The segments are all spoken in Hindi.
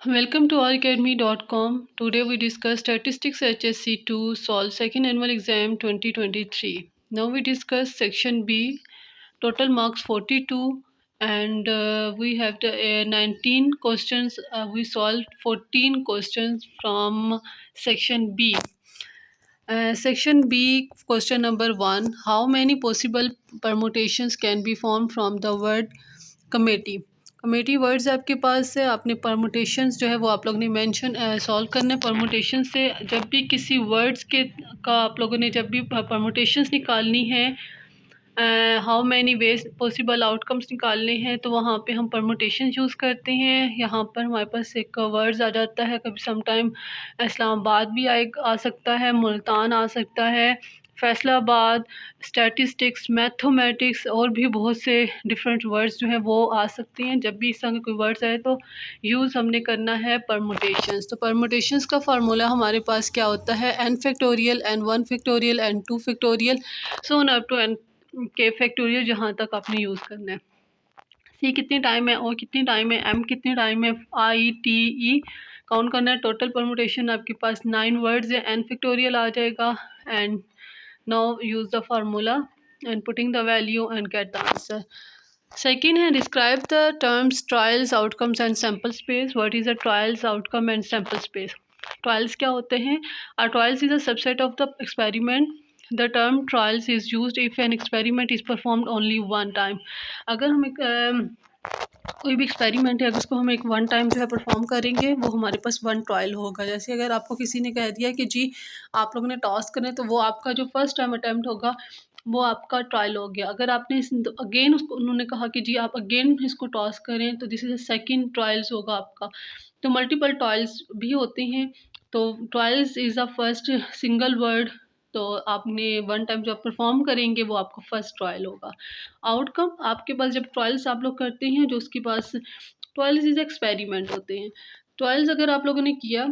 Welcome to allacademy.com. Today we discuss Statistics HSC 2 Solve Second Annual Exam 2023. Now we discuss Section B, total marks 42, and we have the 19 questions. We solved 14 questions from Section B. Section B, question number 1. How many possible permutations can be formed from the word committee? Committee words आपके पास है, आपने परमुटेशंस जो है वो आप लोग ने मेंशन सॉल्व करने। परमुटेशन से जब भी किसी वर्ड्स के का आप लोगों ने जब भी परमुटेशंस निकालनी है, how many ways possible outcomes निकालने हैं, तो वहाँ पे हम परमुटेशन यूज़ करते हैं। यहाँ पर हमारे पास एक वर्ड्स आ जाता है, कभी समटाइम इस्लामाबाद भी आ सकता है, मुल्तान आ सकता है, फैसलाबाद, स्टैटिस्टिक्स, मैथमेटिक्स और भी बहुत से डिफरेंट वर्ड्स जो हैं वो आ सकते हैं। जब भी इस तरह के कोई वर्ड्स आए तो यूज़ हमने करना है परमुटेशंस। तो परमुटेशंस का फार्मूला हमारे पास क्या होता है? n factorial, n1 factorial, n2 factorial, so on up to n के फैक्टोरियल, जहाँ तक आपने यूज़ करना है। सी कितनी टाइम है, ओ कितनी टाइम है, एम कितनी टाइम है, आई टी ई काउंट करना है। टोटल परमुटेशन आपके पास 9 वर्ड्स है, n फैक्टोरियल आ जाएगा। And now use the formula and putting the value and get the answer. Second है, describe the terms trials, outcomes and sample space. What is the trials, outcome and sample space? Trials क्या होते हैं? Are trials is a subset of the experiment. The term trials is used if an experiment is performed only one time. अगर हम एक कोई भी एक्सपेरिमेंट है, अगर उसको हम एक वन टाइम जो है परफॉर्म करेंगे, वो हमारे पास वन ट्रायल होगा। जैसे अगर आपको किसी ने कह दिया कि जी आप लोगों ने टॉस करें, तो वो आपका जो फर्स्ट टाइम अटैम्प्ट होगा वो आपका ट्रायल हो गया। अगर आपने अगेन उसको उन्होंने कहा कि जी आप अगेन इसको टॉस करें, तो this is a second trials होगा आपका। तो मल्टीपल ट्रायल्स भी होते हैं। तो trials is a first single word. तो आपने वन टाइम जो आप परफॉर्म करेंगे वो आपका फर्स्ट ट्रायल होगा। आउटकम आपके पास जब ट्रायल्स आप लोग करते हैं, जो उसके पास ट्रायल्स इज एक्सपेरिमेंट होते हैं। ट्रायल्स अगर आप लोगों ने किया,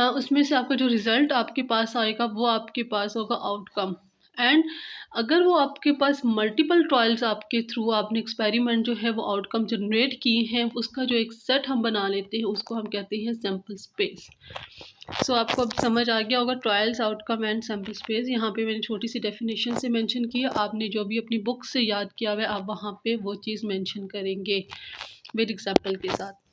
उसमें से आपका जो रिज़ल्ट आपके पास आएगा वो आपके पास होगा आउटकम। एंड अगर वो आपके पास मल्टीपल ट्रायल्स आपके थ्रू आपने एक्सपेरिमेंट जो है वो आउटकम जनरेट किए हैं, उसका जो एक सेट हम बना लेते हैं, उसको हम कहते हैं सैम्पल स्पेस। सो आपको अब समझ आ गया होगा trials, outcome and sample space. यहाँ पे मैंने छोटी सी डेफिनेशन से मेंशन किया, आपने जो भी अपनी बुक से याद किया हुआ है आप वहाँ पे वो चीज़ मेंशन करेंगे विद एग्जाम्पल के साथ।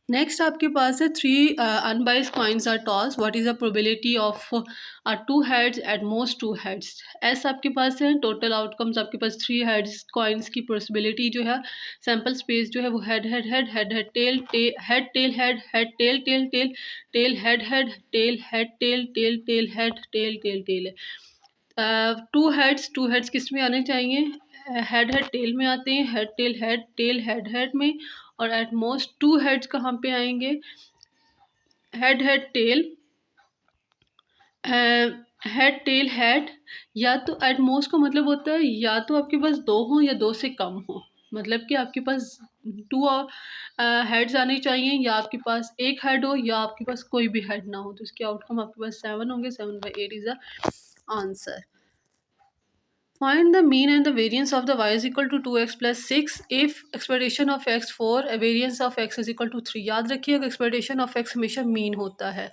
नेक्स्ट आपके पास है, three unbiased coins are toss, what is the probability of two heads at most two heads? S आपके पास है। टोटल आउटकम्स आपके पास थ्री हेड्स कॉइन्स की पॉसिबिलिटी जो है। सैम्पल स्पेस जो है वो head head head head head tail head tail head head tail tail tail tail head head tail head tail tail tail head tail tail tail है। टू हेड्स किस में आने चाहिए? हेड हेड टेल में आते हैं, हेड टेल हेड हेड में। और एट मोस्ट टू हेड्स कहाँ पे आएंगे? Head head tail, head tail head. या तो एट मोस्ट का मतलब होता है या तो आपके पास दो हों या दो से कम हो, मतलब कि आपके पास टू हेड्स आने चाहिए, या आपके पास एक हेड हो या आपके पास कोई भी हेड ना हो। तो इसके आउटकम आपके पास 7 होंगे। 7/8 is the answer. Find the mean and the variance of the y is equal to 2x plus 6 if expectation of x 4, variance of x is equal to 3। याद रखिएगा expectation of x हमेशा mean होता है।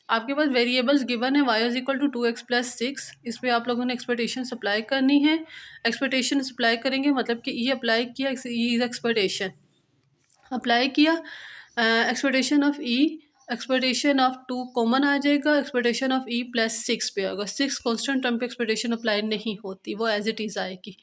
आपके पास वेरिएबल्स गिवन है, y is equal to 2x plus 6। इस पर आप लोगों ने एक्सपेक्टेशन अप्लाई करनी है। एक्सपेक्टेशन अप्लाई करेंगे मतलब कि ई अप्लाई किया, ई इज एक्सपेक्टेशन अप्लाई किया। Expectation of E, expectation of 2 common आ जाएगा, एक्सपेक्टेशन ऑफ ई प्लस 6 पे होगा। 6 कॉन्स्टेंट टर्म पे एक्सपेक्टेशन अप्लाई नहीं होती, वो एज इट इज़ आएगी।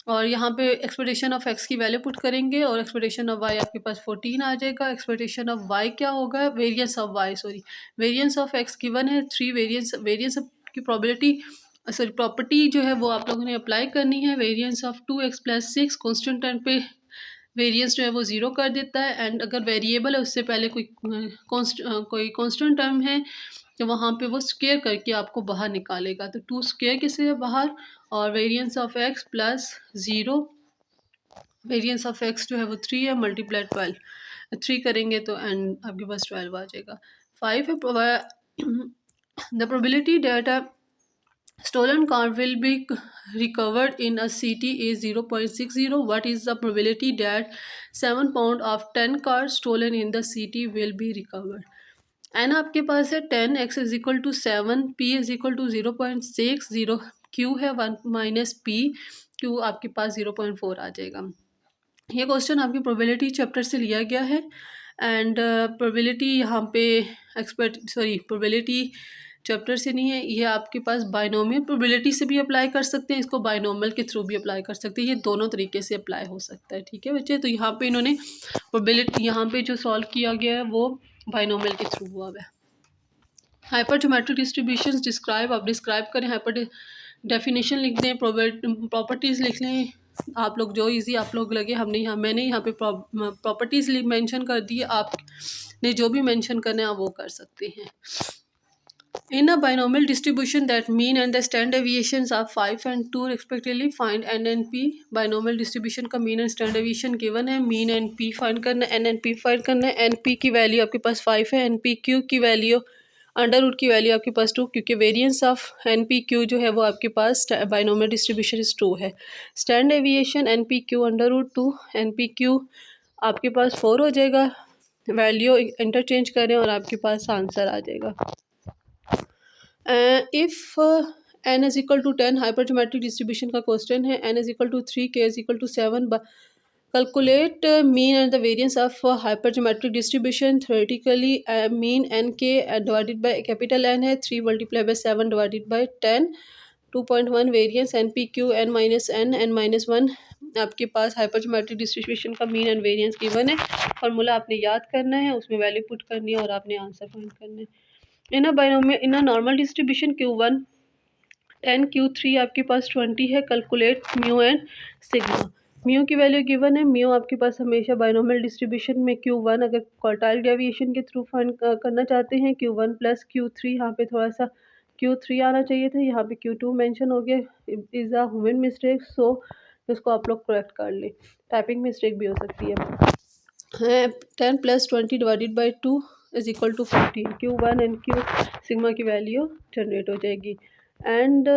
और यहाँ पे एक्सपेक्टेशन ऑफ एक्स की वैल्यू पुट करेंगे और एक्सपेक्टेशन ऑफ वाई आपके पास 14 आ जाएगा। एक्सपेक्टेशन ऑफ वाई क्या होगा? Variance of Y, sorry, variance of X given है 3। वेरियंस वेरियंस की प्रोबेबिलिटी, सॉरी प्रॉपर्टी जो है वो आप लोगों ने अप्लाई करनी है। Variance of 2x plus 6 constant term पे वेरिएंस जो है वो ज़ीरो कर देता है। एंड अगर वेरिएबल है उससे पहले कोई कांस्टेंट टर्म है, तो वहाँ पे वो स्क्वायर करके आपको बाहर निकालेगा। तो 2 स्क्वायर किसे है बाहर, और variance of x plus zero, variance of x जो है वो 3 है, मल्टीप्लाई 12, 3 करेंगे तो एंड आपके पास 12 आ जाएगा। 5 है the probability data Stolen car will be recovered in a city is 0.60. What is the probability that 7 pound of 10 cars stolen in the city will be recovered? N आपके पास है 10x is equal to 7, p is equal to 0.60, q है 1 माइनस पी, q आपके पास 0.4 आ जाएगा। ये क्वेश्चन आपकी प्रोबेबिलिटी चैप्टर से लिया गया है एंड प्रोबेबिलिटी यहाँ पे प्रोबेबिलिटी चैप्टर से नहीं है, ये आपके पास बाइनोमियल प्रोबेबिलिटी से भी अप्लाई कर सकते हैं, इसको बाइनोमियल के थ्रू भी अप्लाई कर सकते हैं, ये दोनों तरीके से अप्लाई हो सकता है। ठीक है बच्चे, तो यहाँ पे इन्होंने प्रोबेबिलिटी यहाँ पे जो सॉल्व किया गया है वो बाइनोमियल के थ्रू हुआ है। हाइपर ज्योमेट्रिक डिस्ट्रीब्यूशन डिस्क्राइब, आप डिस्क्राइब करें, हाइपर डेफिनेशन लिख दें, प्रॉपर्टीज़ लिख लें, आप लोग जो इजी आप लोग लगे। मैंने यहाँ पे प्रॉपर्टीज़ मेंशन कर दी, आपने जो भी मेंशन करना है आप वो कर सकते हैं। In a binomial distribution that mean and the standard deviations are 5 and 2 respectively, find n and p। binomial distribution का mean and standard deviation given है, mean and p find करना है, n and p find करना है। np की वैल्यू आपके पास 5 है, npq की वैल्यू अंडर रूट की वैल्यू आपके पास 2, क्योंकि वेरिएंस ऑफ npq जो है वो आपके पास बाइनोमियल डिस्ट्रीब्यूशन इज 2 है। Standard deviation npq under root 2, npq आपके पास 4 हो जाएगा, वैल्यू इंटरचेंज करें और आपके पास आंसर आ जाएगा। If n is equal to 10, hypergeometric distribution का क्वेश्चन है, n is equal to 3, k is equal to 7, calculate mean and the variance of hypergeometric distribution. Theoretically mean n k divided by capital N है, 3 multiply by 7 divided by 10, 2.1 variance n p q n minus n-1 आपके पास हाइपरज्योमेट्रिक डिस्ट्रीब्यूशन का मीन एंड वेरिएंस गिवन है। फार्मूला आपने याद करना है, उसमें वैल्यू पुट करनी है और आपने आंसर फाइंड करना है। इन a normal distribution Q1 10, Q3 आपके पास 20 है, calculate mu and sigma. Mu की वैल्यू गिवन है, म्यू आपके पास हमेशा बाइनोमियल डिस्ट्रीब्यूशन में Q1 अगर क्वार्टाइल डेविएशन के थ्रू फाइंड करना चाहते हैं, Q1 प्लस Q3, यहाँ पे थोड़ा सा Q3 आना चाहिए था, यहाँ पे Q2 मेंशन हो गया, इज़ अ ह्यूमन मिस्टेक, सो इसको आप लोग करेक्ट कर लें, टाइपिंग मिस्टेक भी हो सकती है। 10 plus 20 divided by 2 is equal to 15, Q1 and Q sigma की वैल्यू जनरेट हो जाएगी। And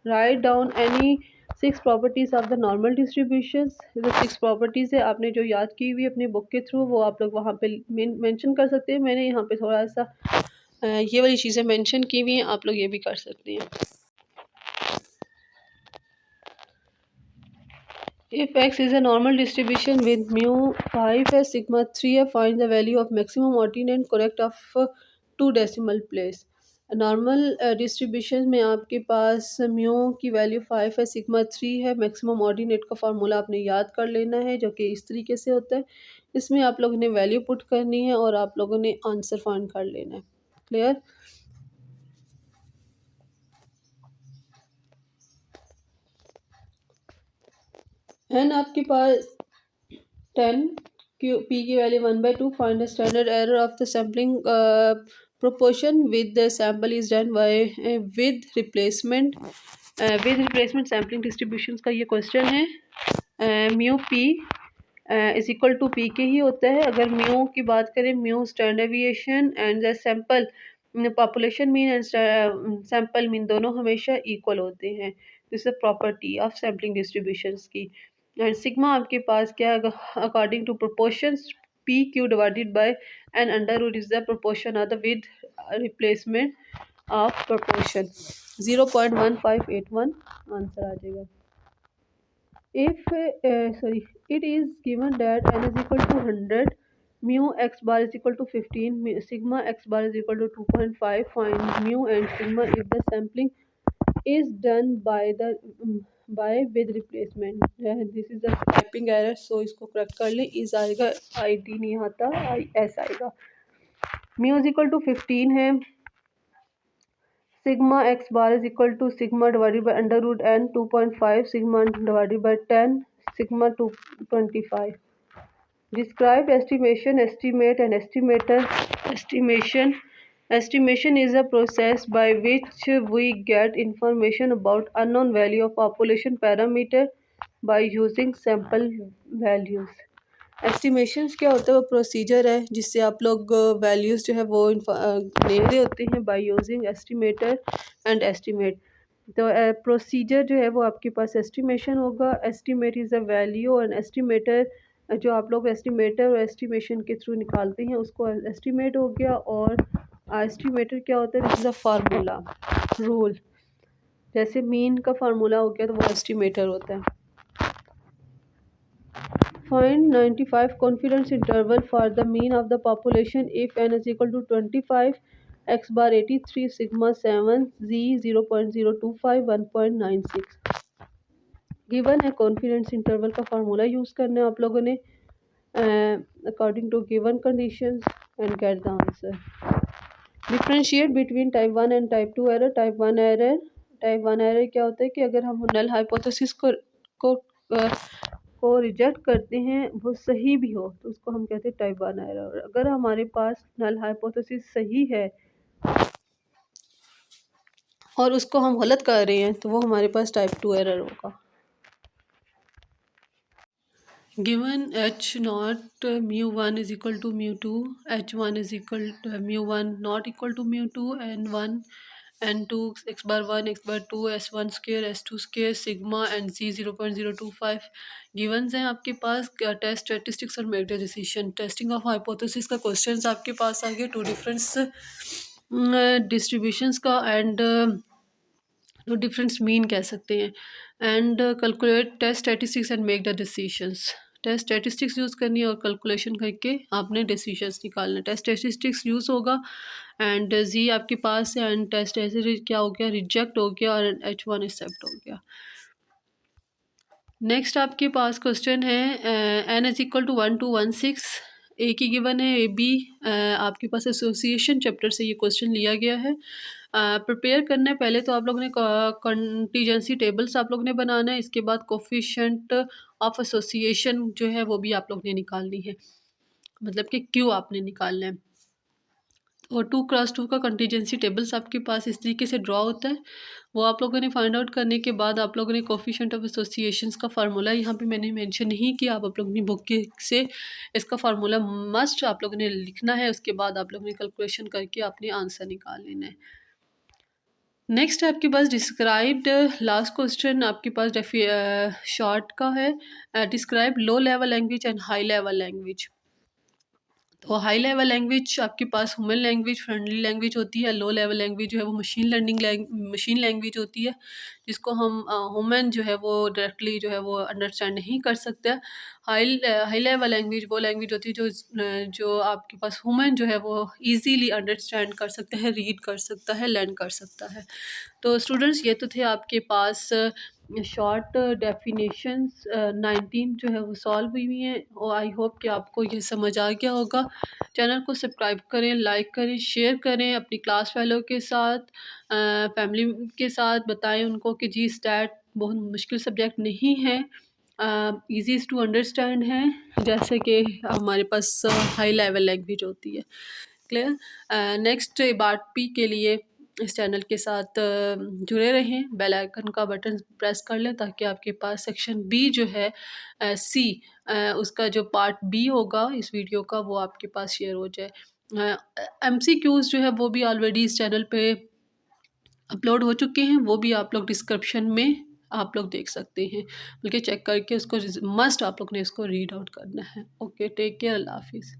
write down any 6 properties of the normal distribution. जो 6 प्रॉपर्टीज़ है आपने जो याद की हुई अपनी बुक के थ्रू, वो आप लोग वहाँ पे मेंशन कर सकते हैं। मैंने यहाँ पे थोड़ा सा ये वाली चीज़ें मेंशन की हुई हैं, आप लोग ये भी कर सकते हैं। If x is a normal distribution with mu 5 है, sigma 3 है, find the value of maximum ordinate correct of 2 decimal place। Normal distribution में आपके पास म्यू की वैल्यू 5 है, सिग्मा 3 है, मैक्सिमम ऑर्डिनेट का फार्मूला आपने याद कर लेना है जो कि इस तरीके से होता है। इसमें आप लोगों ने वैल्यू पुट करनी है और आप लोगों ने आंसर फाइंड कर लेना है। क्लियर? एंड आपके पास 10, p की वैल्यू 1/2, find the standard error of the sampling proportion with the sample is done by with replacement sampling distribution का ये क्वेश्चन है। Mu P is equal to P के ही होता है। अगर म्यू की बात करें, mu standard deviation and the sample population mean and sample mean दोनों हमेशा इक्वल होते हैं, this is property of sampling distributions की। एंड सिग्मा आपके पास क्या है, according to proportions p q divided by n under root is the proportion of the with replacement of proportion 0.1581 answer आ जाएगा। if it is given that n is equal to 100, mu x bar is equal to 15, sigma x bar is equal to 2.5, find mu and sigma if the sampling is done by with replacement। this is a typing error, so इसको correct कर ले, is आएगा, id नहीं आता, s आएगा। mu is equal to 15 है, sigma x bar is equal to sigma divided by under root n 2.5, sigma divided by 10, sigma 225। Describe estimation, estimate and estimator। Estimation is a process by which we get information about unknown value of population parameter by using sample values। Estimations क्या होता है, वो प्रोसीजर है जिससे आप लोग वैल्यूज़ जो है वो ले रहे होते हैं by using estimator and estimate. तो प्रोसीजर जो है वो आपके पास एस्टिमेशन होगा, एस्टिमेट इज़ अ वैल्यू, और एस्टिमेटर जो आप लोग एस्टिमेटर और एस्टिमेशन के थ्रू निकालते हैं उसको एस्टिमेट हो गया। और एस्टिमेटर क्या होता है, this is a formula rule, जैसे मीन का फार्मूला हो गया तो वो एस्टिमेटर होता है। Find 95 confidence interval for the mean of the population if n is equal to 25, x bar 83, sigma 7, z 0.025, 1.96। Given है कॉन्फिडेंस इंटरवल का फार्मूला यूज़ करना है आप लोगों ने according to given conditions and get the answer. Differentiate between type 1 and type 2 error. Type one error क्या होता है कि अगर हम नल हाइपोथेसिस को को रिजेक्ट करते हैं, वो सही भी हो, तो उसको हम कहते हैं टाइप 1 एरर। अगर हमारे पास नल हाइपोथेसिस सही है और उसको हम गलत कर रहे हैं तो वो हमारे पास टाइप 2 एरर होगा। Given h naught mu1 is equal to mu2, h1 is equal to mu1 not equal to mu2, n1 n2 x bar 1 x bar 2 s1 square s2 square sigma and z 0.025 givens हैं आपके पास। टेस्ट स्टेटिस्टिक्स और make the decision. Testing of hypothesis का क्वेश्चंस आपके पास आ गए, टू डिफरेंस डिस्ट्रीब्यूशंस का एंड टू डिफरेंस मीन कह सकते हैं। And calculate test statistics and make the decisions. Test statistics use करनी है और कैलकुलेशन करके आपने डिसीजंस निकालना है। टेस्ट स्टैटिस्टिक्स यूज़ होगा एंड जी आपके पास है एंड टेस्ट ऐसे क्या हो गया, रिजेक्ट हो गया और H1 एक्सेप्ट हो गया। नेक्स्ट आपके पास क्वेश्चन है n is equal to 1 to 16। A की गिवन है, ए बी आपके पास एसोसिएशन चैप्टर से ये क्वेश्चन लिया गया है। प्रिपेयर करना है पहले तो आप लोगों ने कंटीजेंसी टेबल्स आप लोगों ने बनाना है, इसके बाद कोफिशिएंट ऑफ एसोसिएशन जो है वो भी आप लोग ने निकालनी है, मतलब कि क्यों आपने निकालना है। और 2x2 का कंटीजेंसी टेबल्स आपके पास इस तरीके से ड्रॉ होता है, वो आप लोगों ने फाइंड आउट करने के बाद आप लोगों ने कोफिशिएंट ऑफ एसोसिएशंस का फार्मूला यहाँ पे मैंने मेंशन नहीं किया, आप लोगों ने बुक के से इसका फार्मूला मस्ट आप लोगों ने लिखना है। उसके बाद आप लोगों ने कैलकुलेशन करके अपने आंसर निकाल लेना है। नेक्स्ट आपके पास डिस्क्राइब्ड, लास्ट क्वेश्चन आपके पास शॉर्ट का है। Describe low level language and high level language. तो हाई लेवल लैंग्वेज आपके पास ह्यूमन लैंग्वेज, फ्रेंडली लैंग्वेज होती है। लो लेवल लैंग्वेज जो है वो मशीन लैंग्वेज होती है, जिसको हम ह्यूमन जो है वो डायरेक्टली जो है वो अंडरस्टैंड नहीं कर सकता। हाई लेवल लैंग्वेज वो लैंग्वेज होती है जो आपके पास ह्यूमन जो है वो इजीली अंडरस्टैंड कर सकता है, रीड कर सकता है, लर्न कर सकता है। तो स्टूडेंट्स ये तो थे आपके पास शॉर्ट डेफिनेशंस 19 जो है वो सॉल्व हुई हुई हैं, और आई होप कि आपको ये समझ आ गया होगा। चैनल को सब्सक्राइब करें, लाइक करें, शेयर करें अपनी क्लास फेलो के साथ, फैमिली के साथ बताएं उनको कि जी स्टैट बहुत मुश्किल सब्जेक्ट नहीं है, ईजीज टू अंडरस्टैंड है, जैसे कि हमारे पास हाई लेवल लैंग्वेज होती है। क्लियर। नेक्स्ट बात पी के लिए इस चैनल के साथ जुड़े रहें, बेल आइकन का बटन प्रेस कर लें ताकि आपके पास सेक्शन बी जो है सी उसका जो पार्ट बी होगा इस वीडियो का वो आपके पास शेयर हो जाए। MCQs जो है वो भी ऑलरेडी इस चैनल पे अपलोड हो चुके हैं, वो भी आप लोग डिस्क्रिप्शन में आप लोग देख सकते हैं, बल्कि चेक करके उसको मस्ट आप लोग ने इसको रीड आउट करना है। ओके, टेक केयर, अल्लाह हाफिज़।